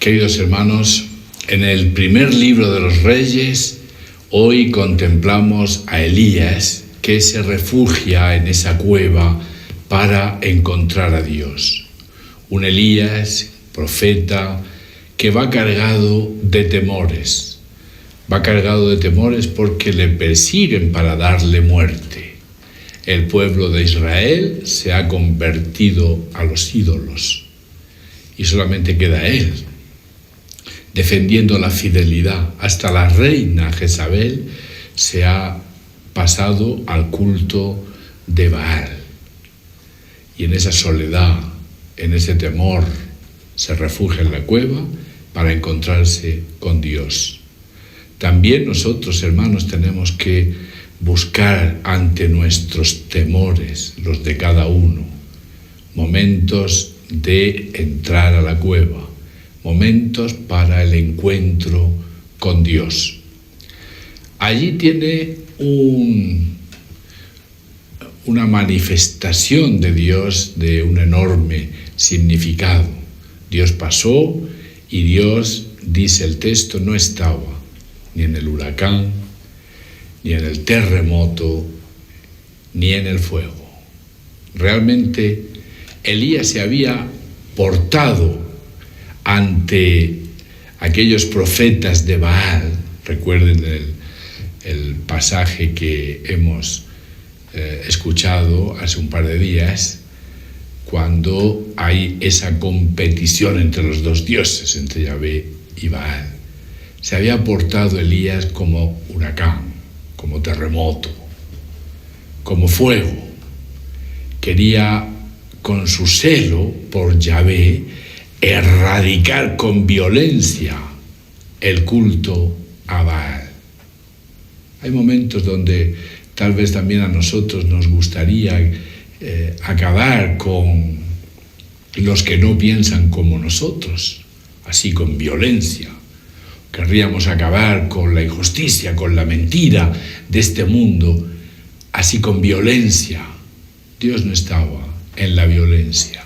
Queridos hermanos, en el primer libro de los Reyes, hoy contemplamos a Elías que se refugia en esa cueva para encontrar a Dios. Un Elías, profeta, que va cargado de temores. Va cargado de temores porque le persiguen para darle muerte. El pueblo de Israel se ha convertido a los ídolos y solamente queda él, defendiendo la fidelidad. Hasta la reina Jezabel se ha pasado al culto de Baal. Y en esa soledad, en ese temor, se refugia en la cueva para encontrarse con Dios. También nosotros, hermanos, tenemos que buscar ante nuestros temores, los de cada uno, momentos de entrar a la cueva, momentos para el encuentro con Dios. Allí tiene una manifestación de Dios de un enorme significado. Dios pasó y Dios, dice el texto, no estaba ni en el huracán, ni en el terremoto, ni en el fuego. Realmente Elías se había portado ante aquellos profetas de Baal. Recuerden el pasaje que hemos escuchado hace un par de días, cuando hay esa competición entre los dos dioses, entre Yahvé y Baal. Se había portado Elías como huracán, como terremoto, como fuego. Quería, con su celo por Yahvé, erradicar con violencia el culto a Baal. Hay momentos donde tal vez también a nosotros nos gustaría acabar con los que no piensan como nosotros, así con violencia. Querríamos acabar con la injusticia, con la mentira de este mundo, así con violencia. Dios no estaba en la violencia.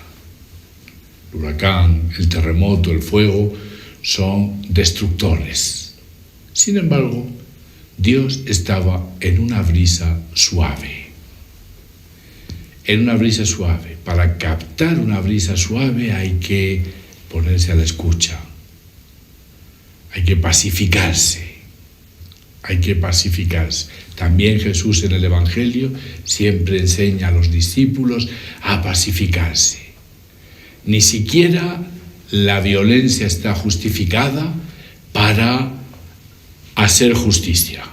El huracán, el terremoto, el fuego son destructores. Sin embargo, Dios estaba en una brisa suave. En una brisa suave. Para captar una brisa suave hay que ponerse a la escucha. Hay que pacificarse. Hay que pacificarse. También Jesús en el Evangelio siempre enseña a los discípulos a pacificarse. Ni siquiera la violencia está justificada para hacer justicia.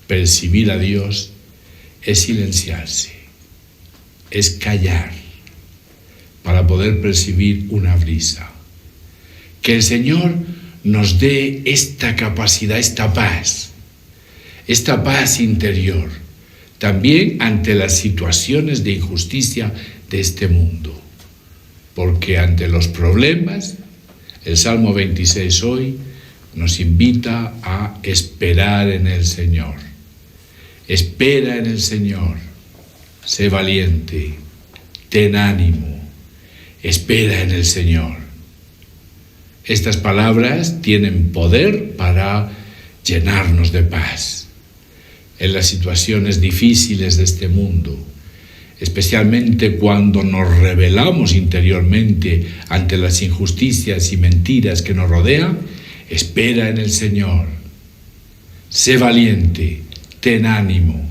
Percibir a Dios es silenciarse, es callar para poder percibir una brisa. Que el Señor nos dé esta capacidad, esta paz interior, también ante las situaciones de injusticia de este mundo. Porque ante los problemas, el Salmo 26 hoy nos invita a esperar en el Señor. Espera en el Señor, sé valiente, ten ánimo, espera en el Señor. Estas palabras tienen poder para llenarnos de paz en las situaciones difíciles de este mundo, especialmente cuando nos rebelamos interiormente ante las injusticias y mentiras que nos rodean. Espera en el Señor, sé valiente, ten ánimo,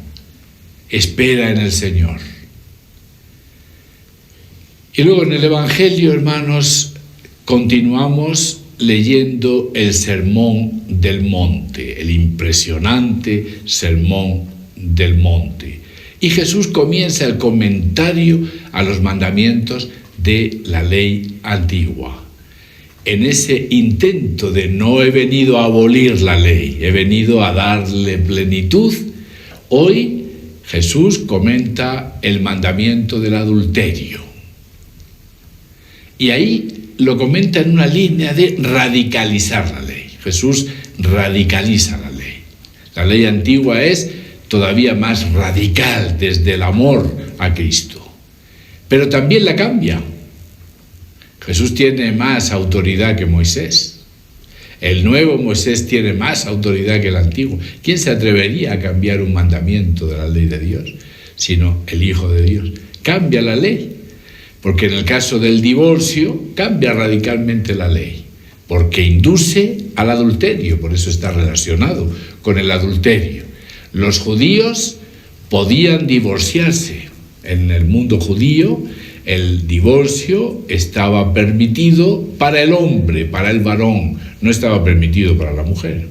espera en el Señor. Y luego en el Evangelio, hermanos, continuamos leyendo el Sermón del Monte, el impresionante Sermón del Monte. Y Jesús comienza el comentario a los mandamientos de la ley antigua. En ese intento de no he venido a abolir la ley, he venido a darle plenitud, hoy Jesús comenta el mandamiento del adulterio. Y ahí lo comenta en una línea de radicalizar la ley. Jesús radicaliza la ley. La ley antigua es todavía más radical desde el amor a Cristo. Pero también la cambia. Jesús tiene más autoridad que Moisés. El nuevo Moisés tiene más autoridad que el antiguo. ¿Quién se atrevería a cambiar un mandamiento de la ley de Dios? Sino el Hijo de Dios. Cambia la ley, porque en el caso del divorcio cambia radicalmente la ley, porque induce al adulterio, por eso está relacionado con el adulterio. Los judíos podían divorciarse. En el mundo judío el divorcio estaba permitido para el hombre, para el varón, no estaba permitido para la mujer.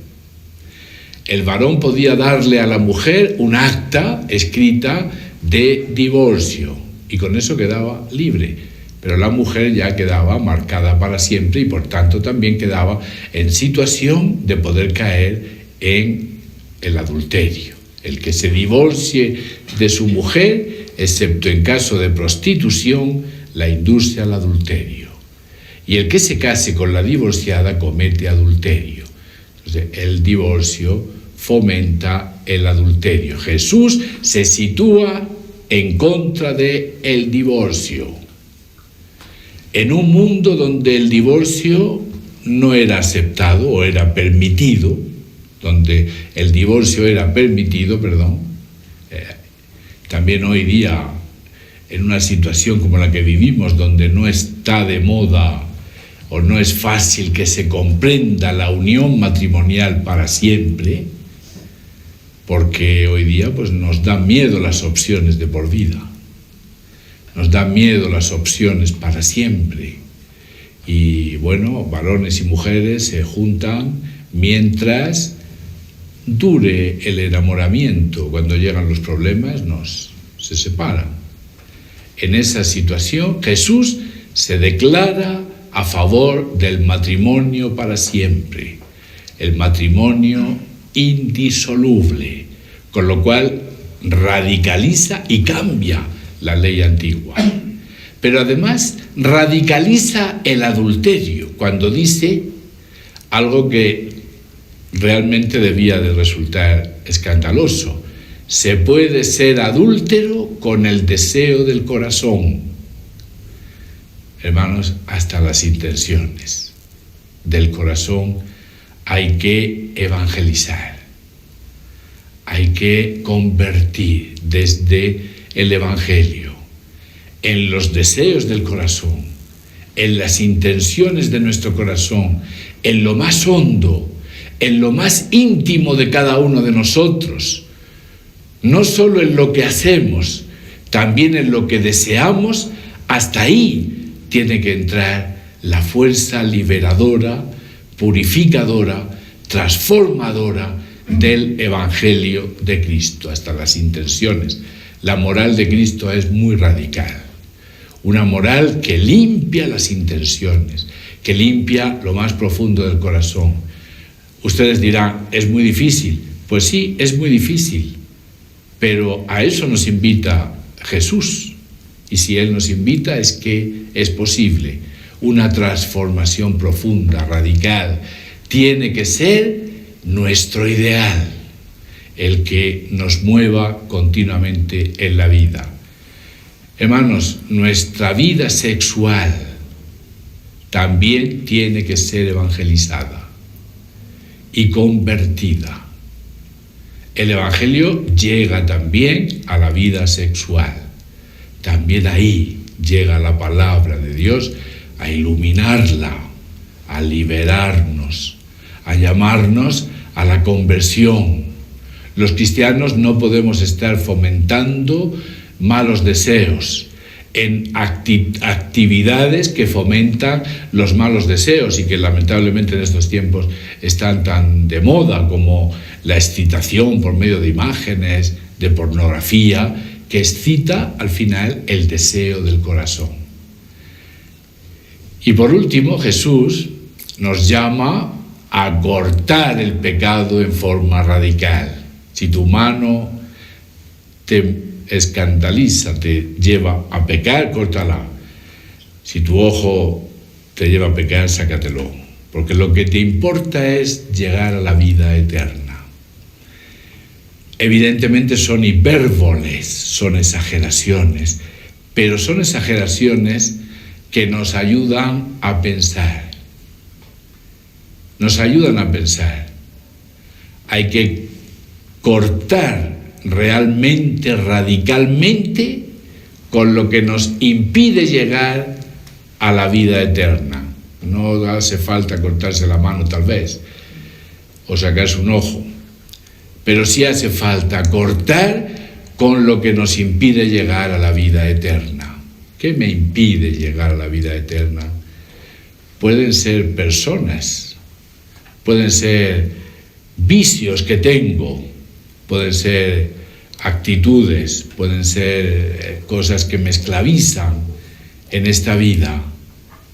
El varón podía darle a la mujer un acta escrita de divorcio y con eso quedaba libre, pero la mujer ya quedaba marcada para siempre y por tanto también quedaba en situación de poder caer en el adulterio. El que se divorcie de su mujer, excepto en caso de prostitución, la induce al adulterio. Y el que se case con la divorciada comete adulterio. Entonces, el divorcio fomenta el adulterio. Jesús se sitúa en contra del divorcio. En un mundo donde el divorcio no era aceptado o era permitido, donde el divorcio era permitido, también hoy día, en una situación como la que vivimos, donde no está de moda o no es fácil que se comprenda la unión matrimonial para siempre, porque hoy día pues, nos dan miedo las opciones de por vida, nos dan miedo las opciones para siempre. Y bueno, varones y mujeres se juntan mientras dure el enamoramiento. Cuando llegan los problemas se separan. En esa situación Jesús se declara a favor del matrimonio para siempre, el matrimonio indisoluble, con lo cual radicaliza y cambia la ley antigua. Pero además radicaliza el adulterio cuando dice algo que realmente debía de resultar escandaloso: se puede ser adúltero con el deseo del corazón. Hermanos, hasta las intenciones del corazón hay que evangelizar, hay que convertir desde el Evangelio en los deseos del corazón, en las intenciones de nuestro corazón, en lo más hondo, en lo más íntimo de cada uno de nosotros, no solo en lo que hacemos, también en lo que deseamos. Hasta ahí tiene que entrar la fuerza liberadora, purificadora, transformadora del Evangelio de Cristo, hasta las intenciones. La moral de Cristo es muy radical, una moral que limpia las intenciones, que limpia lo más profundo del corazón. Ustedes dirán, ¿es muy difícil? Pues sí, es muy difícil, pero a eso nos invita Jesús. Y si Él nos invita es que es posible. Una transformación profunda, radical, tiene que ser nuestro ideal, el que nos mueva continuamente en la vida. Hermanos, nuestra vida sexual también tiene que ser evangelizada y convertida. El Evangelio llega también a la vida sexual. También ahí llega la palabra de Dios a iluminarla, a liberarnos, a llamarnos a la conversión. Los cristianos no podemos estar fomentando malos deseos en actividades que fomentan los malos deseos y que lamentablemente en estos tiempos están tan de moda, como la excitación por medio de imágenes, de pornografía, que excita al final el deseo del corazón. Y por último, Jesús nos llama a cortar el pecado en forma radical. Si tu mano te escandaliza, te lleva a pecar, córtala. Si tu ojo te lleva a pecar, sácatelo. Porque lo que te importa es llegar a la vida eterna. Evidentemente son hipérboles, son exageraciones, pero son exageraciones que nos ayudan a pensar. Nos ayudan a pensar. Hay que cortar realmente, radicalmente, con lo que nos impide llegar a la vida eterna. No hace falta cortarse la mano, tal vez, o sacarse un ojo, pero sí hace falta cortar con lo que nos impide llegar a la vida eterna. ¿Qué me impide llegar a la vida eterna? Pueden ser personas, pueden ser vicios que tengo, pueden ser actitudes, pueden ser cosas que me esclavizan en esta vida.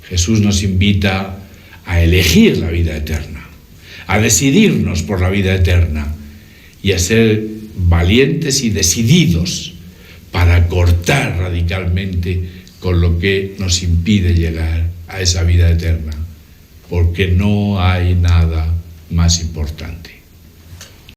Jesús nos invita a elegir la vida eterna, a decidirnos por la vida eterna y a ser valientes y decididos para cortar radicalmente con lo que nos impide llegar a esa vida eterna, porque no hay nada más importante.